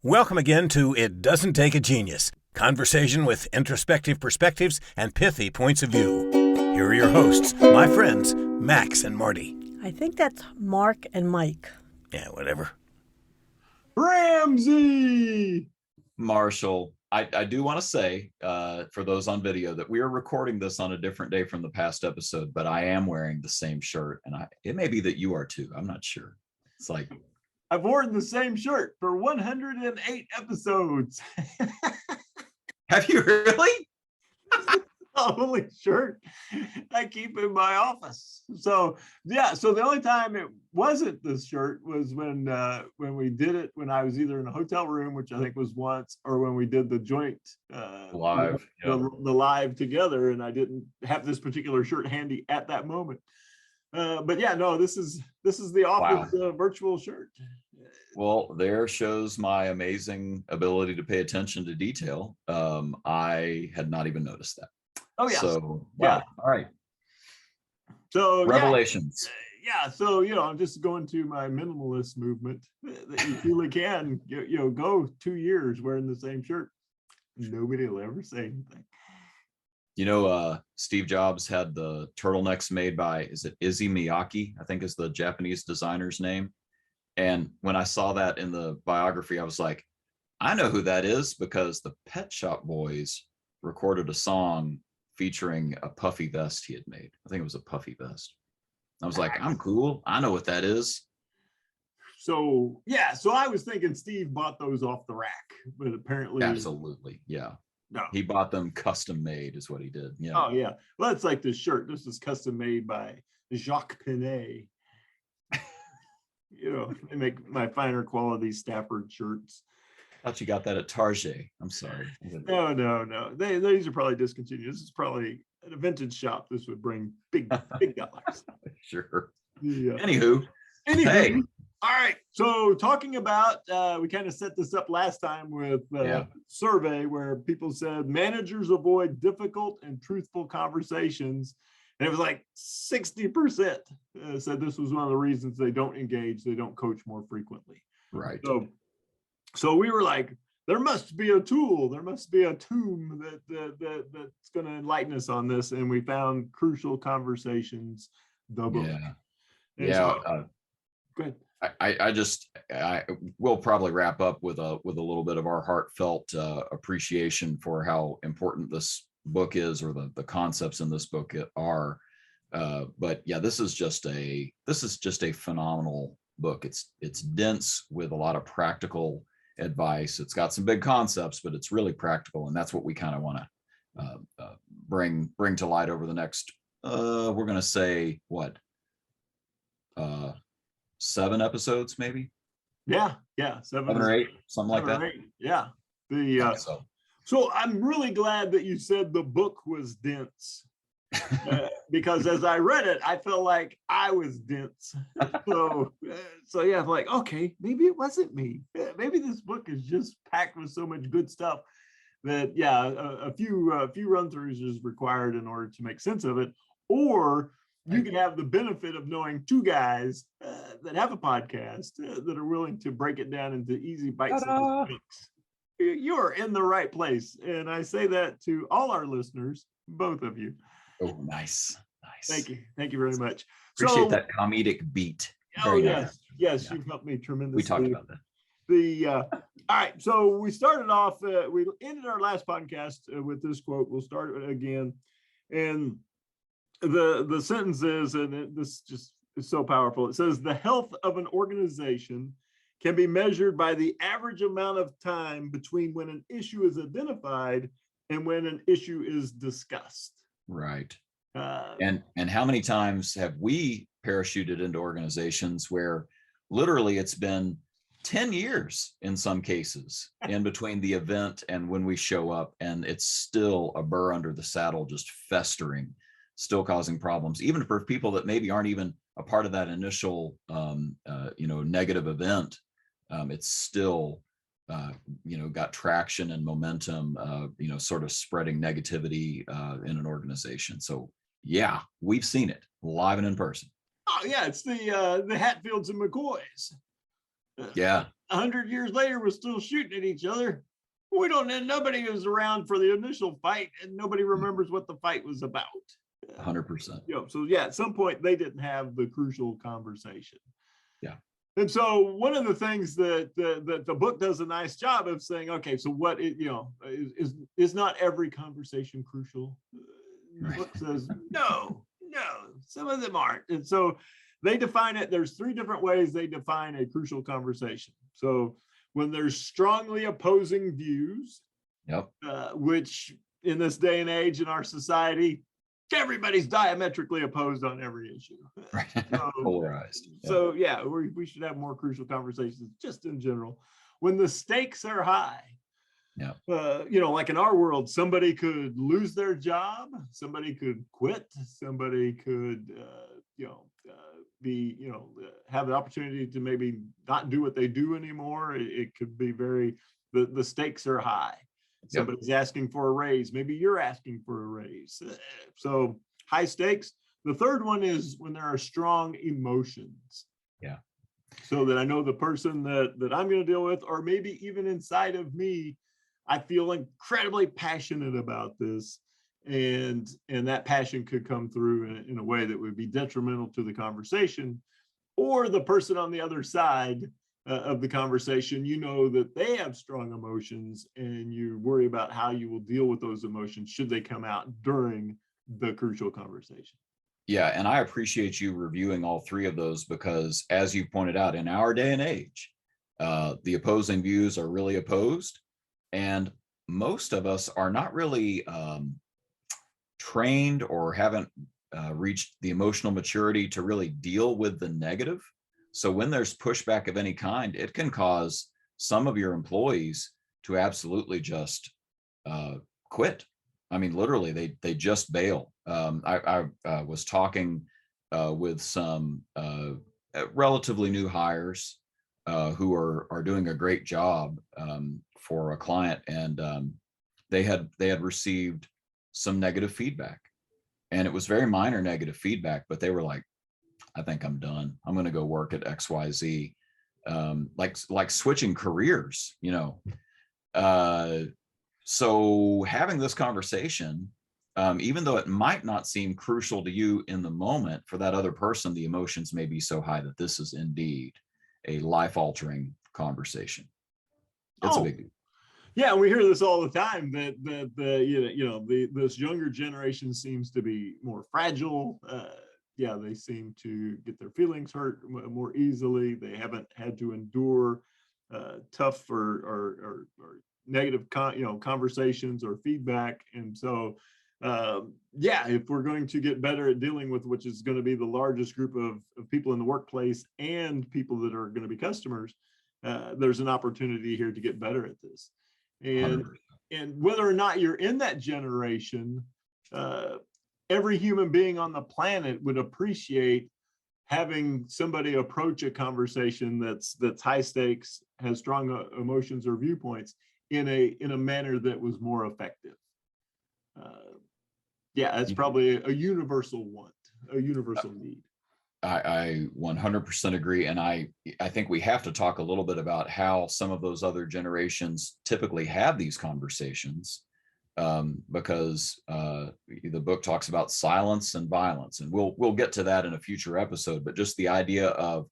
Welcome again to It Doesn't Take a Genius, conversation with introspective perspectives and pithy points of view. Here are your hosts, my friends, Max and Marty. I think that's Mark and Mike. Yeah, whatever. Ramsey! Marshall, I do want to say, for those on video, that we are recording this on a different day from the past episode, but I am wearing the same shirt, and it may be that you are too. I'm not sure. It's like... I've worn the same shirt for 108 episodes. Have you really? The only shirt I keep in my office. So yeah, so the only time it wasn't this shirt was when we did it when I was either in a hotel room, which I think was once, or when we did the joint live, the live together, and I didn't have this particular shirt handy at that moment. But yeah, no, this is the office virtual shirt. Well, there shows my amazing ability to pay attention to detail. I had not even noticed that. Oh yeah. So yeah. All right. So revelations. Yeah. So I'm just going to my minimalist movement. That you truly can go 2 years wearing the same shirt. Nobody will ever say anything. Steve Jobs had the turtlenecks made by, is it Izzy Miyake? I think is the Japanese designer's name. And when I saw that in the biography, I was like, I know who that is, because the Pet Shop Boys recorded a song featuring a puffy vest he had made. I think it was a puffy vest. I was like, I'm cool. I know what that is. So I was thinking Steve bought those off the rack, but apparently... Absolutely, yeah. No. He bought them custom made is what he did. Yeah. Oh, yeah. Well, it's like this shirt. This is custom made by Jacques Penet. They make my finer quality Stafford shirts. I thought you got that at Target. I'm sorry. No. These are probably discontinued. This is probably at a vintage shop. This would bring big dollars. Sure. Yeah. Anywho. Hey. All right. So talking about, we kind of set this up last time with a survey where people said managers avoid difficult and truthful conversations. And it was like 60% said this was one of the reasons they don't engage, they don't coach more frequently. Right. So we were like, there must be a tool, there must be a tomb that's going to enlighten us on this. And we found Crucial Conversations, the book. Yeah. Go ahead. I will probably wrap up with a little bit of our heartfelt appreciation for how important this book is, or the concepts in this book are. But yeah, this is just a phenomenal book. It's dense with a lot of practical advice. It's got some big concepts, but it's really practical, and that's what we kind of want to bring to light over the next we're going to say what 7 episodes, maybe. Yeah, 7 or 8, something like that. 8. Yeah. So I'm really glad that you said the book was dense, because as I read it, I felt like I was dense. So yeah, I'm like, okay, maybe it wasn't me. Maybe this book is just packed with so much good stuff that a few run-throughs is required in order to make sense of it. Or you can have the benefit of knowing 2 guys that have a podcast that are willing to break it down into easy bite-sized chunks. You're in the right place. And I say that to all our listeners, both of you. Oh, nice. Thank you very much. Appreciate that comedic beat. Very nice. Yes, you've helped me tremendously. We talked about that. All right, so we started off, we ended our last podcast with this quote. We'll start it again. And the sentence is, and this just is so powerful. It says, the health of an organization can be measured by the average amount of time between when an issue is identified and when an issue is discussed. Right. And how many times have we parachuted into organizations where literally it's been 10 years in some cases in between the event and when we show up, and it's still a burr under the saddle, just festering, still causing problems, even for people that maybe aren't even a part of that initial negative event. It's still got traction and momentum, sort of spreading negativity in an organization. So yeah, we've seen it live and in person. Oh yeah, it's the Hatfields and McCoys. Yeah. 100 years later, we're still shooting at each other. We don't, and nobody was around for the initial fight, and nobody remembers what the fight was about. 100%. So yeah, at some point they didn't have the crucial conversation. Yeah. And so one of the things that the book does a nice job of saying, okay, so what is not every conversation crucial? The book says no, some of them aren't. And so they define it. There's 3 different ways they define a crucial conversation. So when there's strongly opposing views, which in this day and age in our society, everybody's diametrically opposed on every issue. Polarized. So yeah, we should have more crucial conversations just in general. When the stakes are high, like in our world, somebody could lose their job, somebody could quit, somebody could, have the opportunity to maybe not do what they do anymore. It could be the stakes are high. Somebody's asking for a raise. Maybe you're asking for a raise. So high stakes. The third one is when there are strong emotions. Yeah. So that I know the person that I'm going to deal with, or maybe even inside of me, I feel incredibly passionate about this. And that passion could come through in a way that would be detrimental to the conversation, or the person on the other side of the conversation, that they have strong emotions, and you worry about how you will deal with those emotions should they come out during the crucial conversation. Yeah, and I appreciate you reviewing all 3 of those, because as you pointed out, in our day and age, the opposing views are really opposed, and most of us are not really trained or haven't reached the emotional maturity to really deal with the negative. So when there's pushback of any kind, it can cause some of your employees to absolutely just quit. I mean, literally, they just bail. I was talking with some relatively new hires who are doing a great job for a client, and they had received some negative feedback, and it was very minor negative feedback, but they were like, I think I'm done. I'm going to go work at XYZ. Like switching careers, So having this conversation, even though it might not seem crucial to you in the moment, for that other person, the emotions may be so high that this is indeed a life-altering conversation. It's a big deal. Yeah, we hear this all the time that this younger generation seems to be more fragile. They seem to get their feelings hurt more easily. They haven't had to endure tough or negative conversations or feedback. And so if we're going to get better at dealing with, which is going to be the largest group of people in the workplace and people that are going to be customers, there's an opportunity here to get better at this. And 100%. And whether or not you're in that generation, every human being on the planet would appreciate having somebody approach a conversation that's high stakes, has strong emotions or viewpoints in a manner that was more effective. That's probably a universal want, a universal need. I 100% agree. And I think we have to talk a little bit about how some of those other generations typically have these conversations, because the book talks about silence and violence, and we'll get to that in a future episode. But just the idea of,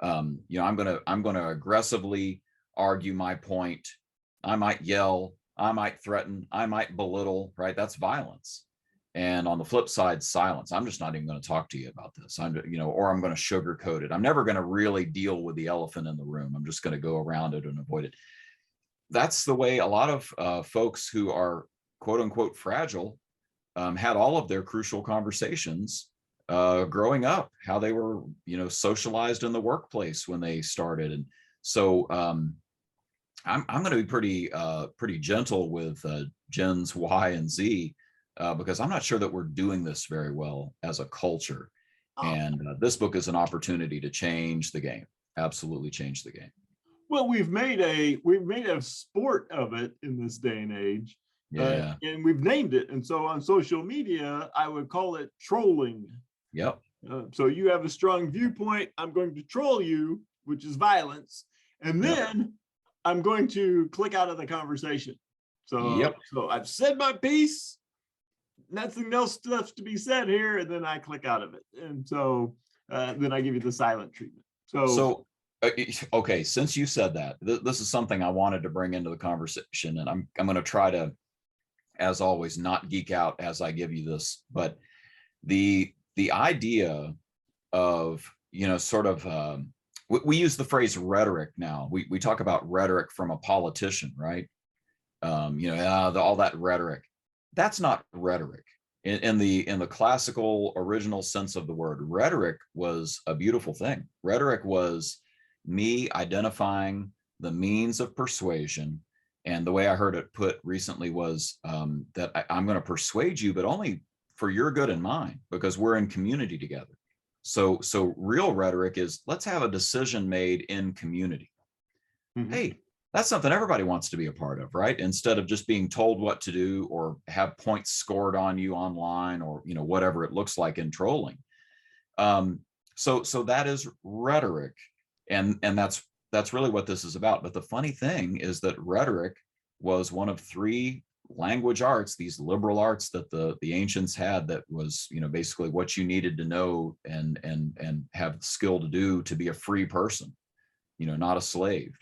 I'm going to aggressively argue my point. I might yell, I might threaten, I might belittle, right? That's violence. And on the flip side, silence. I'm just not even going to talk to you about this. Or I'm going to sugarcoat it. I'm never going to really deal with the elephant in the room. I'm just going to go around it and avoid it. That's the way a lot of folks who are quote unquote fragile had all of their crucial conversations growing up, how they were, socialized in the workplace when they started. And so I'm going to be pretty gentle with Gens Y and Z, because I'm not sure that we're doing this very well as a culture. And this book is an opportunity to change the game. Absolutely change the game. Well, we've made a sport of it in this day and age. Yeah. And we've named it. And so on social media, I would call it trolling. Yep. So you have a strong viewpoint, I'm going to troll you, which is violence. And then I'm going to click out of the conversation. So I've said my piece, nothing else left to be said here, and then I click out of it. And so then I give you the silent treatment. Okay, since you said that, this is something I wanted to bring into the conversation, and I'm going to try to, as always, not geek out as I give you this, but the idea of, sort of, we use the phrase rhetoric now. We talk about rhetoric from a politician, right? All that rhetoric. That's not rhetoric. In the classical original sense of the word, rhetoric was a beautiful thing. Rhetoric was me identifying the means of persuasion. And the way I heard it put recently was that I'm going to persuade you, but only for your good and mine, because we're in community together. So real rhetoric is, let's have a decision made in community. Mm-hmm. Hey, that's something everybody wants to be a part of, right? Instead of just being told what to do or have points scored on you online, or whatever it looks like in trolling. So that is rhetoric, and that's really what this is about. But the funny thing is that rhetoric was one of three language arts, these liberal arts that the ancients had, that was basically what you needed to know and have the skill to do to be a free person, not a slave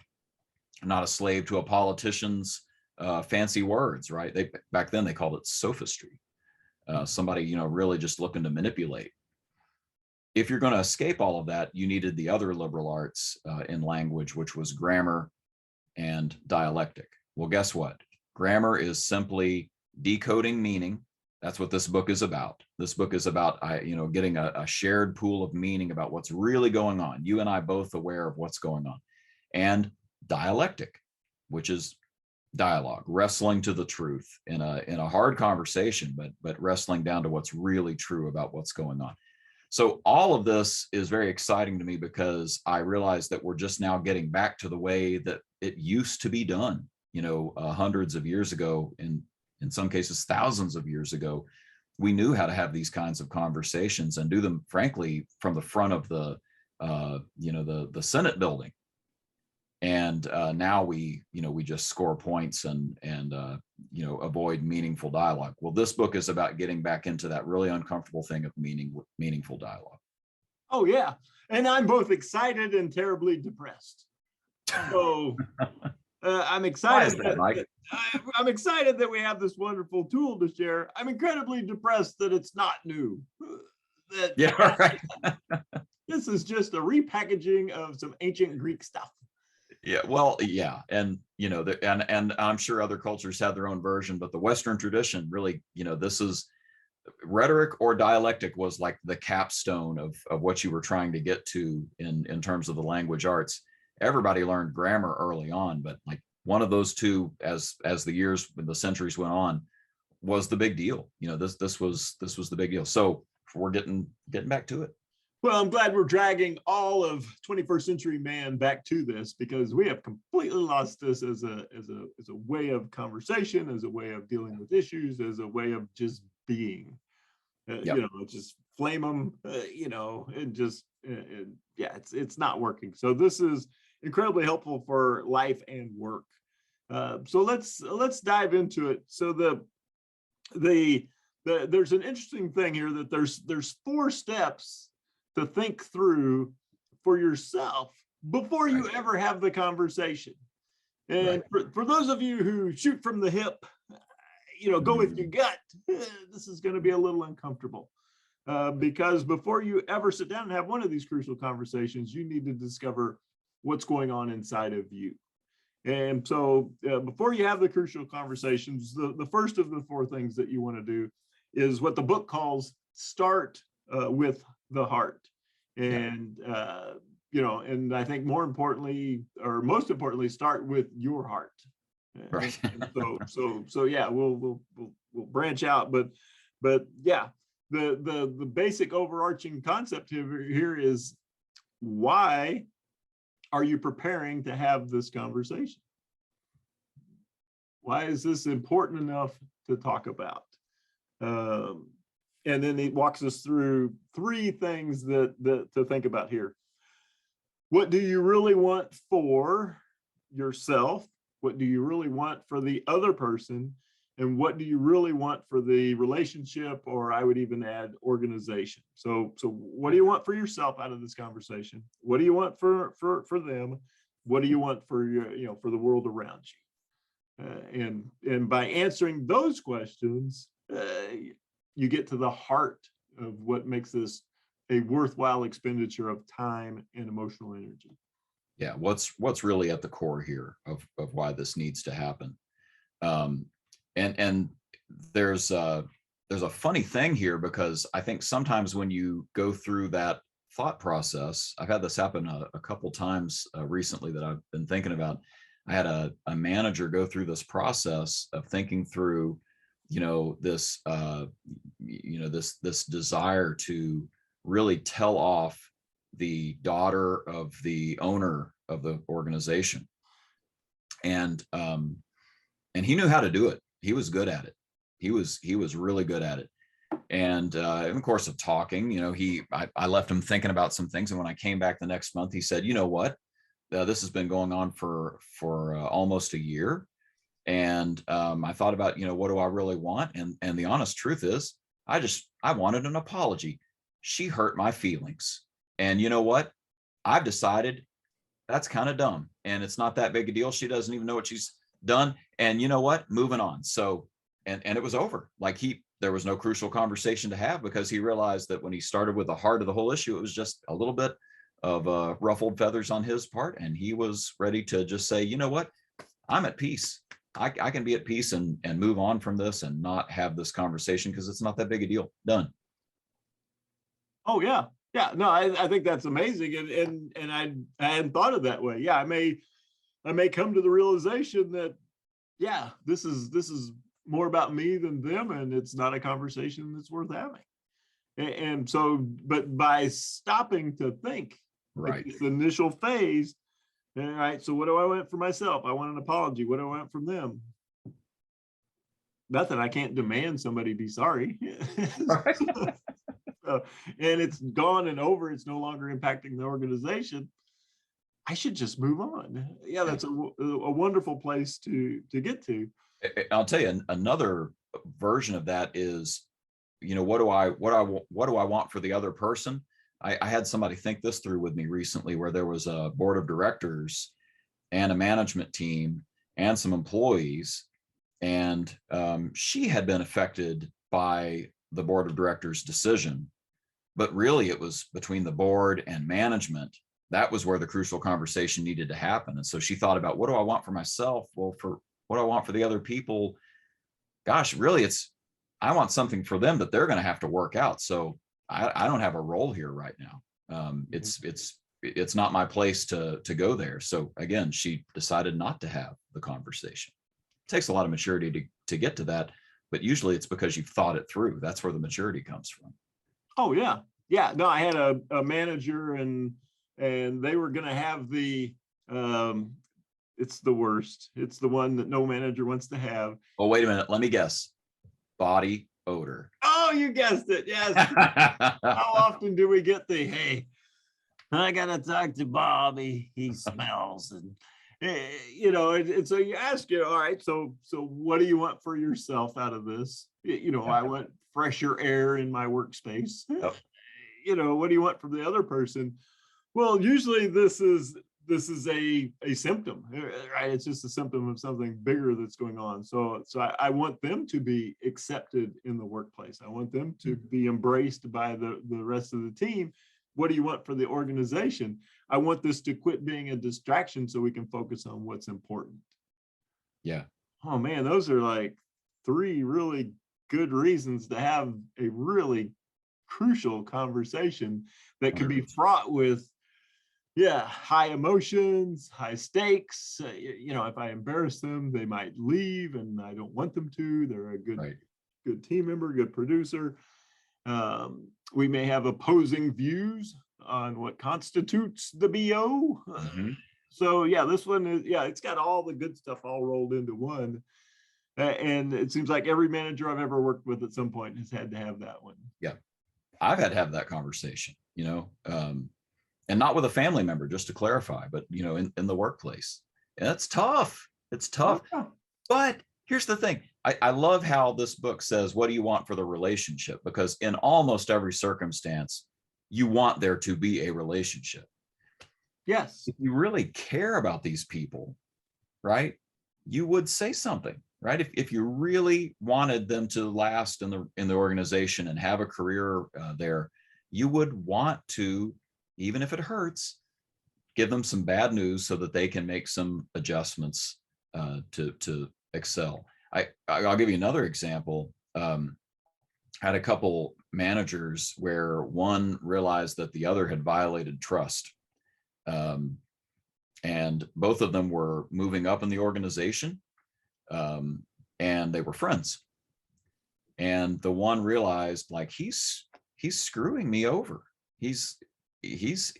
to a politician's fancy words, right? Back then they called it sophistry. Somebody really just looking to manipulate. If you're going to escape all of that, you needed the other liberal arts in language, which was grammar and dialectic. Well, guess what? Grammar is simply decoding meaning. That's what this book is about. This book is about getting a shared pool of meaning about what's really going on. You and I both aware of what's going on. And dialectic, which is dialogue, wrestling to the truth in a hard conversation, but wrestling down to what's really true about what's going on. So all of this is very exciting to me, because I realize that we're just now getting back to the way that it used to be done, hundreds of years ago, in some cases thousands of years ago. We knew how to have these kinds of conversations and do them, frankly, from the front of the Senate building. And now we just score points and avoid meaningful dialogue. Well, this book is about getting back into that really uncomfortable thing of meaningful dialogue. Oh yeah, and I'm both excited and terribly depressed. So I'm excited. Why is that, Mike? I'm excited that we have this wonderful tool to share. I'm incredibly depressed that it's not new. Yeah, right. This is just a repackaging of some ancient Greek stuff. Yeah, well, yeah, and and I'm sure other cultures have their own version, but the Western tradition really, this is rhetoric or dialectic was like the capstone of what you were trying to get to in terms of the language arts. Everybody learned grammar early on, but like one of those two, as the centuries went on, was the big deal. This was the big deal. So we're getting back to it. Well, I'm glad we're dragging all of 21st century man back to this, because we have completely lost this as a way of conversation, as a way of dealing with issues, as a way of just being. Just flame them, and just it's not working. So this is incredibly helpful for life and work. So let's dive into it. So there's an interesting thing here, that there's 4 steps to think through for yourself before you ever have the conversation. And for those of you who shoot from the hip, go with your gut, this is going to be a little uncomfortable, because before you ever sit down and have one of these crucial conversations, you need to discover what's going on inside of you. And so before you have the crucial conversations, the first of the 4 things that you want to do is what the book calls start with the heart. And and I think most importantly, start with your heart. Right. So yeah, we'll branch out, but yeah, the basic overarching concept here is, why are you preparing to have this conversation? Why is this important enough to talk about? And then he walks us through 3 things that to think about here. what do you really want for yourself? What do you really want for the other person? And what do you really want for the relationship, or I would even add organization? So what do you want for yourself out of this conversation? What do you want for them? What do you want for your, for the world around you? And by answering those questions, you get to the heart of what makes this a worthwhile expenditure of time and emotional energy. Yeah, what's really at the core here of why this needs to happen. And there's a funny thing here, because I think sometimes when you go through that thought process, I've had this happen a couple times recently that I've been thinking about. I had a manager go through this process of thinking through, this desire to really tell off the daughter of the owner of the organization. And he knew how to do it. He was good at it. He was really good at it. And in the course of talking, I left him thinking about some things. And when I came back the next month, he said, you know what, this has been going on for almost a year. And I thought about, what do I really want? And the honest truth is, I wanted an apology. She hurt my feelings. And you know what? I've decided that's kind of dumb, and it's not that big a deal. She doesn't even know what she's done. And you know what? Moving on. So, and it was over. Like there was no crucial conversation to have, because he realized that when he started with the heart of the whole issue, it was just a little bit of ruffled feathers on his part. And he was ready to just say, you know what? I'm at peace. I can be at peace and move on from this and not have this conversation, because it's not that big a deal. Done. Oh yeah. Yeah, no, I think that's amazing. And I hadn't thought of that way. Yeah, I may come to the realization that, yeah, this is more about me than them, and it's not a conversation that's worth having. And so, but by stopping to think, right, this initial phase, all right, so what do I want for myself? I want an apology. What do I want from them? Nothing. I can't demand somebody be sorry. Right. And it's gone and over. It's no longer impacting the organization. I should just move on. Yeah, that's a wonderful place to get to. I'll tell you another version of that is, what do I want for the other person? I had somebody think this through with me recently, where there was a board of directors and a management team and some employees, and she had been affected by the board of directors' decision, but really it was between the board and management. That was where the crucial conversation needed to happen. And so she thought about, what do I want for myself? Well, for what do I want for the other people? Gosh, really, I want something for them that they're going to have to work out. So I don't have a role here right now. It's not my place to go there. So again, she decided not to have the conversation. It takes a lot of maturity to get to that, but usually it's because you've thought it through. That's where the maturity comes from. Oh yeah. Yeah. No, I had a manager and they were going to have the, it's the worst. It's the one that no manager wants to have. Oh, wait a minute. Let me guess. Body odor. Oh, you guessed it. Yes. How often do we get the, hey, I got to talk to Bobby. He smells. And, and so you ask, all right, so what do you want for yourself out of this? I want fresher air in my workspace. Oh. What do you want from the other person? Well, usually this is a symptom, right? It's just a symptom of something bigger that's going on. So I want them to be accepted in the workplace. I want them to be embraced by the rest of the team. What do you want for the organization? I want this to quit being a distraction so we can focus on what's important. Yeah. Oh man, those are like 3 really good reasons to have a really crucial conversation that could be fraught with high emotions, high stakes. If I embarrass them, they might leave, and I don't want them to. They're a good team member, good producer. We may have opposing views on what constitutes the BO. Mm-hmm. So this one is, it's got all the good stuff all rolled into one. And it seems like every manager I've ever worked with at some point has had to have that one. Yeah. I've had to have that conversation, and not with a family member, just to clarify, but in the workplace. And that's tough. It's tough. But here's the thing. I love how this book says, what do you want for the relationship? Because in almost every circumstance, you want there to be a relationship. Yes. If you really care about these people, right, you would say something, right? If you really wanted them to last in the organization and have a career there, you would want to, even if it hurts, give them some bad news so that they can make some adjustments to excel. I'll give you another example. Had a couple managers where one realized that the other had violated trust. And both of them were moving up in the organization, and they were friends. And the one realized, like, he's screwing me over. This is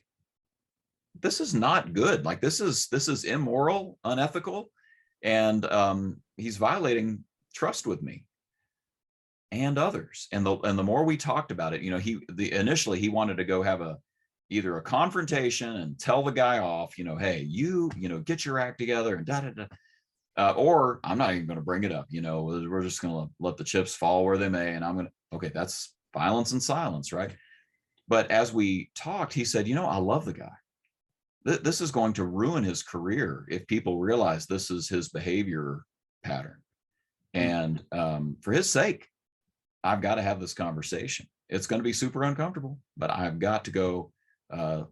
not good. Like, this is immoral, unethical, and he's violating trust with me and others. And the more we talked about it, initially he wanted to go have either a confrontation and tell the guy off, hey, get your act together and or I'm not even going to bring it up. We're just going to let the chips fall where they may. And okay, that's violence and silence, right? But as we talked, he said, I love the guy. This is going to ruin his career if people realize this is his behavior pattern. And for his sake, I've got to have this conversation. It's going to be super uncomfortable, but I've got to go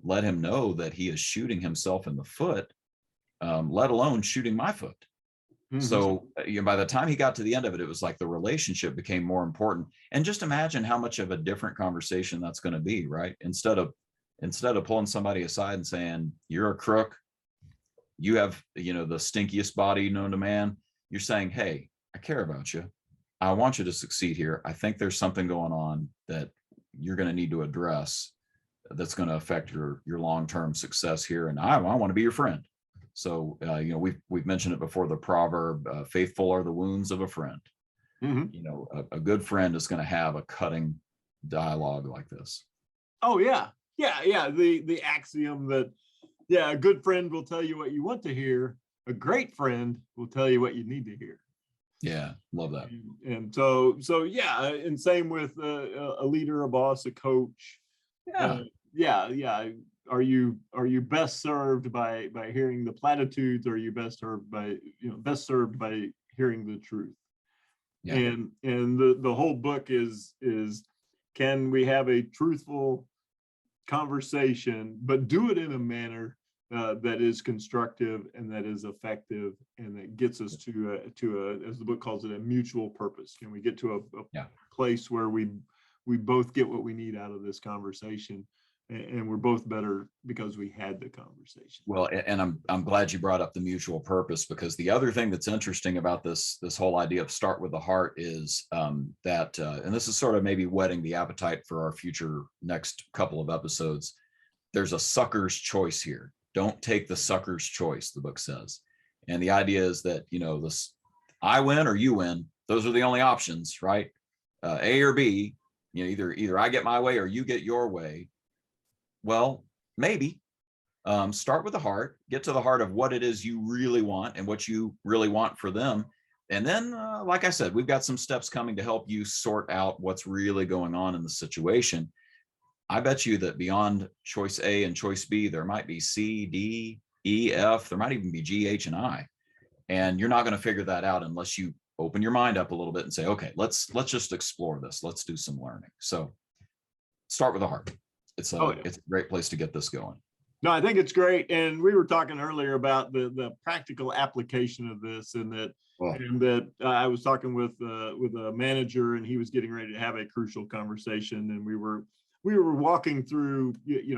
let him know that he is shooting himself in the foot, let alone shooting my foot. Mm-hmm. So by the time he got to the end of it, it was like the relationship became more important. And just imagine how much of a different conversation that's going to be, right? Instead of pulling somebody aside and saying, you're a crook, you have, the stinkiest body known to man, you're saying, hey, I care about you. I want you to succeed here. I think there's something going on that you're going to need to address that's going to affect your long-term success here. And I want to be your friend. So, we've mentioned it before, the proverb, faithful are the wounds of a friend. Mm-hmm. A good friend is going to have a cutting dialogue like this. Oh, yeah. Yeah. The axiom that, a good friend will tell you what you want to hear. A great friend will tell you what you need to hear. Yeah, love that. And so and same with a leader, a boss, a coach. Are you best served by hearing the platitudes, or are you best served by hearing the truth? Yeah. And the whole book is can we have a truthful conversation, but do it in a manner that is constructive and that is effective and that gets us to a, as the book calls it, a mutual purpose. Can we get to a place where we both get what we need out of this conversation, and we're both better because we had the conversation? Well, and I'm glad you brought up the mutual purpose, because the other thing that's interesting about this whole idea of start with the heart is that, and this is sort of maybe whetting the appetite for our future next couple of episodes, there's a sucker's choice here. Don't take the sucker's choice, the book says. And the idea is that, this I win or you win, those are the only options, right? A or B, either I get my way or you get your way. Well, maybe start with the heart, get to the heart of what it is you really want and what you really want for them. And then, like I said, we've got some steps coming to help you sort out what's really going on in the situation. I bet you that beyond choice A and choice B, there might be C, D, E, F, there might even be G, H, and I. And you're not going to figure that out unless you open your mind up a little bit and say, okay, let's just explore this. Let's do some learning. So start with the heart. It's a great place to get this going. No, I think it's great. And we were talking earlier about the practical application of this, and that I was talking with a manager, and he was getting ready to have a crucial conversation, and we were walking through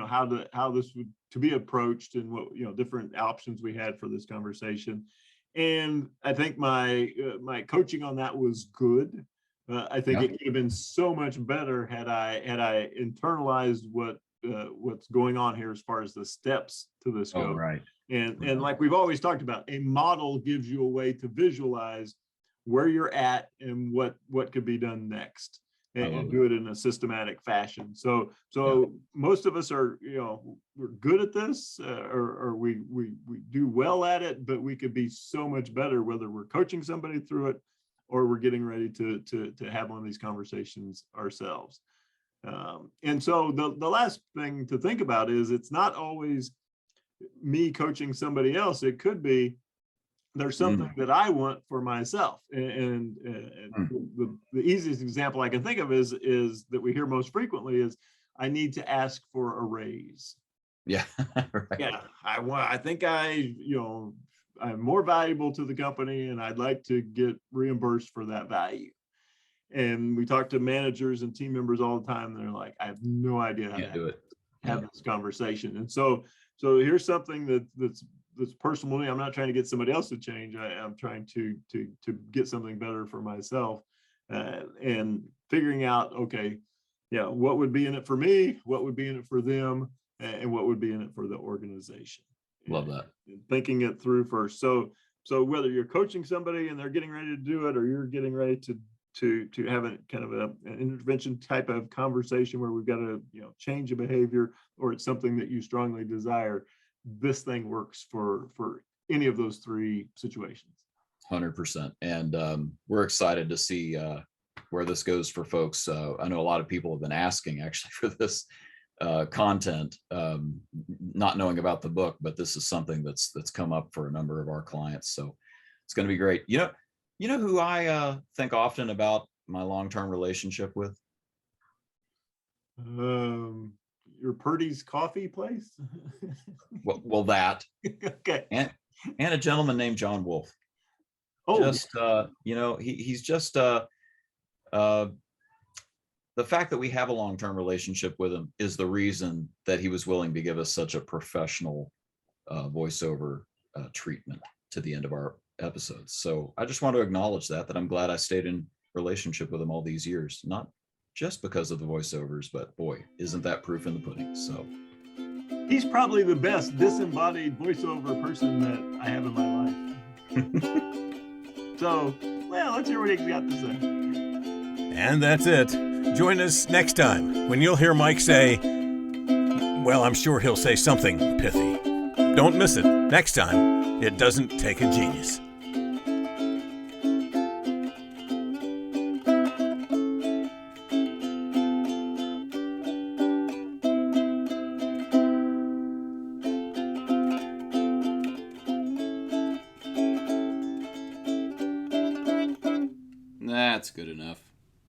how this would to be approached, and what different options we had for this conversation. And I think my coaching on that was good. I think it could have been so much better had I internalized what's going on here as far as the steps to this go. Right. And like we've always talked about, a model gives you a way to visualize where you're at and what could be done next. and do it in a systematic fashion. So most of us are, we're good at this, or we do well at it, but we could be so much better, whether we're coaching somebody through it or we're getting ready to have one of these conversations ourselves. And so the last thing to think about is it's not always me coaching somebody else. It could be there's something that I want for myself. And the easiest example I can think of is that we hear most frequently is I need to ask for a raise. Yeah. Right. Yeah. I think I'm more valuable to the company and I'd like to get reimbursed for that value. And we talk to managers and team members all the time. They're like, I have no idea how to have this conversation. And so here's something that's personal to me. I'm not trying to get somebody else to change. I'm trying to get something better for myself, and figuring out, okay, what would be in it for me, what would be in it for them, and what would be in it for the organization. Love that. And thinking it through first. So whether you're coaching somebody and they're getting ready to do it, or you're getting ready to have a kind of an intervention type of conversation where we've got to change a behavior, or it's something that you strongly desire, this thing works for any of those three situations. 100%. And we're excited to see where this goes for folks. I know a lot of people have been asking actually for this content, not knowing about the book, but this is something that's come up for a number of our clients. So it's going to be great. You know who I think often about my long-term relationship with? Your Purdy's coffee place? well, that. Okay. And a gentleman named John Wolfe. Oh, just he's just the fact that we have a long-term relationship with him is the reason that he was willing to give us such a professional voiceover treatment to the end of our episodes. So I just want to acknowledge that I'm glad I stayed in relationship with him all these years, not just because of the voiceovers, but boy, isn't that proof in the pudding. So he's probably the best disembodied voiceover person that I have in my life. So, well, let's hear what he's got to say. And that's it. Join us next time when you'll hear Mike say, well, I'm sure he'll say something pithy. Don't miss it. Next time, it doesn't take a genius. That's good enough.